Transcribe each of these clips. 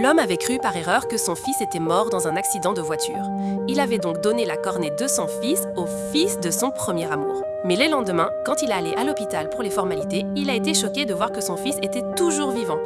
L'homme avait cru par erreur que son fils était mort dans un accident de voiture. Il avait donc donné la cornée de son fils au fils de son premier amour. Mais les lendemains, quand il allait à l'hôpital pour les formalités, il a été choqué de voir que son fils était toujours vivant.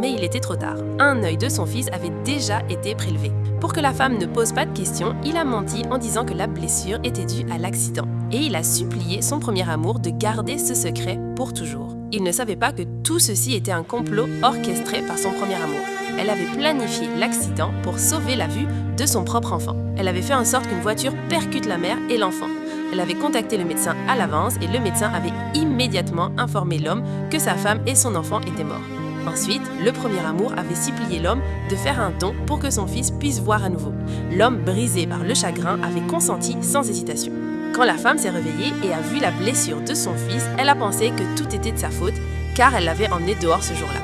Mais il était trop tard. Un œil de son fils avait déjà été prélevé. Pour que la femme ne pose pas de questions, il a menti en disant que la blessure était due à l'accident. Et il a supplié son premier amour de garder ce secret pour toujours. Il ne savait pas que tout ceci était un complot orchestré par son premier amour. Elle avait planifié l'accident pour sauver la vue de son propre enfant. Elle avait fait en sorte qu'une voiture percute la mère et l'enfant. Elle avait contacté le médecin à l'avance et le médecin avait immédiatement informé l'homme que sa femme et son enfant étaient morts. Ensuite, le premier amour avait supplié l'homme de faire un don pour que son fils puisse voir à nouveau. L'homme, brisé par le chagrin, avait consenti sans hésitation. Quand la femme s'est réveillée et a vu la blessure de son fils, elle a pensé que tout était de sa faute car elle l'avait emmené dehors ce jour-là.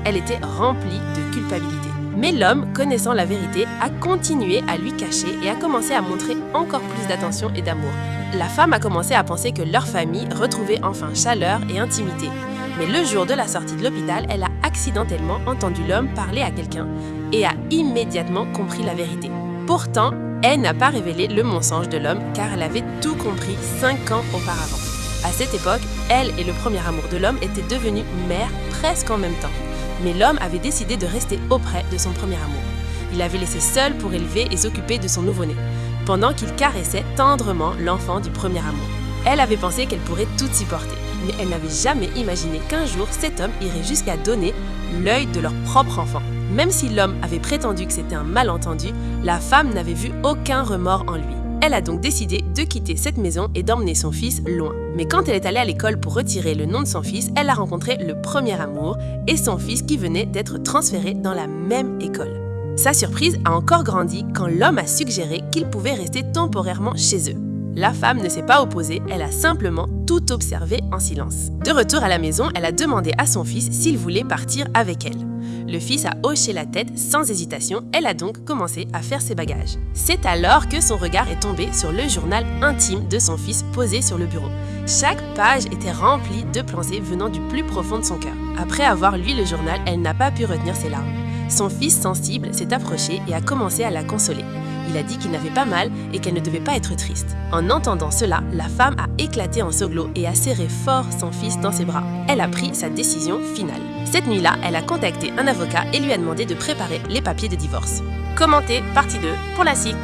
Elle était remplie de culpabilité. Mais l'homme, connaissant la vérité, a continué à lui cacher et a commencé à montrer encore plus d'attention et d'amour. La femme a commencé à penser que leur famille retrouvait enfin chaleur et intimité. Mais le jour de la sortie de l'hôpital, elle a accidentellement entendu l'homme parler à quelqu'un et a immédiatement compris la vérité. Pourtant, elle n'a pas révélé le mensonge de l'homme car elle avait tout compris 5 ans auparavant. À cette époque, elle et le premier amour de l'homme étaient devenus mères presque en même temps. Mais l'homme avait décidé de rester auprès de son premier amour. Il l'avait laissé seul pour élever et s'occuper de son nouveau-né, pendant qu'il caressait tendrement l'enfant du premier amour. Elle avait pensé qu'elle pourrait tout supporter, mais elle n'avait jamais imaginé qu'un jour cet homme irait jusqu'à donner l'œil de leur propre enfant. Même si l'homme avait prétendu que c'était un malentendu, la femme n'avait vu aucun remords en lui. Elle a donc décidé de quitter cette maison et d'emmener son fils loin. Mais quand elle est allée à l'école pour retirer le nom de son fils, elle a rencontré le premier amour et son fils qui venait d'être transféré dans la même école. Sa surprise a encore grandi quand l'homme a suggéré qu'il pouvait rester temporairement chez eux. La femme ne s'est pas opposée, elle a simplement tout observé en silence. De retour à la maison, elle a demandé à son fils s'il voulait partir avec elle. Le fils a hoché la tête sans hésitation, elle a donc commencé à faire ses bagages. C'est alors que son regard est tombé sur le journal intime de son fils posé sur le bureau. Chaque page était remplie de pensées venant du plus profond de son cœur. Après avoir lu le journal, elle n'a pas pu retenir ses larmes. Son fils sensible s'est approché et a commencé à la consoler. Il a dit qu'il n'avait pas mal et qu'elle ne devait pas être triste. En entendant cela, la femme a éclaté en sanglots et a serré fort son fils dans ses bras. Elle a pris sa décision finale. Cette nuit-là, elle a contacté un avocat et lui a demandé de préparer les papiers de divorce. Commentez, partie 2, pour la suite.